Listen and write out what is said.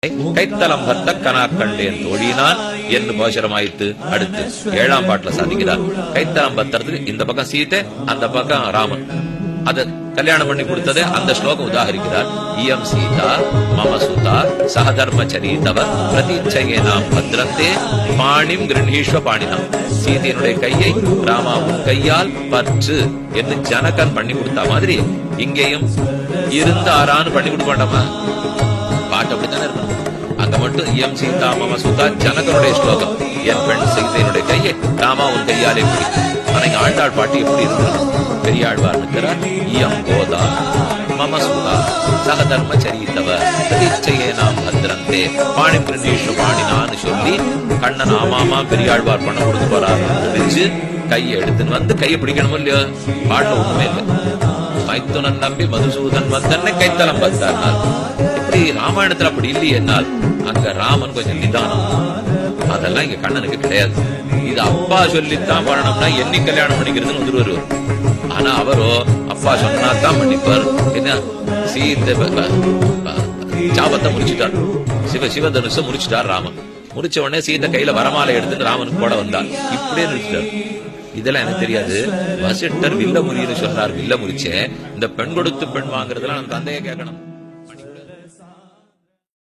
கைத்தலம் பத்த கனா கண்டேன் தோழினான் என்று கோஷரமாயிட்டு அடுத்து 7ஆம் பாட்டுல சாதிக்கிறார். கைத்தலம் பத்திரத்துக்கு இந்த பக்கம் சீதை, அந்த பக்கம் ராமன். அத கல்யாணம் பண்ணி கொடுத்ததே அந்த ஸ்லோகம் உதாகரிக்கிறார். இயம் சீதா மம சுதா சகதர்மச்சரி தவ பிரதீட்சையே நாம் பத்ரத்தே பாணிம் கிருணீஸ்வ பாணினம். சீதையினுடைய கையை ராமாவும் கையால் பற்று என்று ஜனகன் பண்ணி கொடுத்த மாதிரி இங்கேயும் இருந்தாரான்னு பண்ணி கொடுக்க வேண்டாமா? பாட்டு அப்படித்தானே இருக்கணும். அங்க மட்டும் இயம் சீதா மம சுதா ஜனகனுடைய ஸ்லோகம், என் பெண் சீதையினுடைய கையை ராமா உன் கையாலே பிடிக்கும். ஆனா இங்க ஆண்டாள் பாட்டு எப்படி இருக்கு? பெரியாழ்வார் இருக்கிறார். இயம் கோதா மம சுதா சகதர்ம சரித்தவ பிரதீட்சையே நாம் பத்திரந்தே பாணி கிருணீஸ்வ பாணினான்னு சொல்லி கண்ணன் ஆமாமா பெரியாழ்வார் பண்ண கொடுத்து போறாரு. பிடிச்சு கையை எடுத்துன்னு வந்து கையை பிடிக்கணும் இல்லையோ? பாட்டுல ஒண்ணுமே இல்லை. மைத்துனன் நம்பி மதுசூதன் வந்தன்னை கைத்தலம் பத்தார். இப்படி ராமாயணத்துல அப்படி இல்லையென்னால் அங்க ராமன் கொஞ்சம் நிதானம். அதெல்லாம் இங்க கண்ணனுக்கு கிடையாது. இது அப்பா சொல்லித்தான் பண்ணணும்னா என்னை கல்யாணம் பண்ணிக்கிறதுன்னு வந்துருவாரு. ஆனா அவரோ அப்பா சொன்னா தான் பண்ணிப்பார். என்ன சீத்தை சாபத்தை முடிச்சுட்டார், சிவதனுஷ முடிச்சுட்டார் ராமன். முடிச்ச உடனே சீத்தை கையில வரமாலை எடுத்துட்டு ராமனுக்கு கூட வந்தார். இப்படியே நிறுத்திட்டார். இதெல்லாம் எனக்கு தெரியாது. வசிட்டர் வில்ல முறின்னு சொன்னார். வில்ல முறிச்சேன். இந்த பெண் கொடுத்து பெண் வாங்குறதுலாம் நம்ம தந்தைய கேட்கணும்.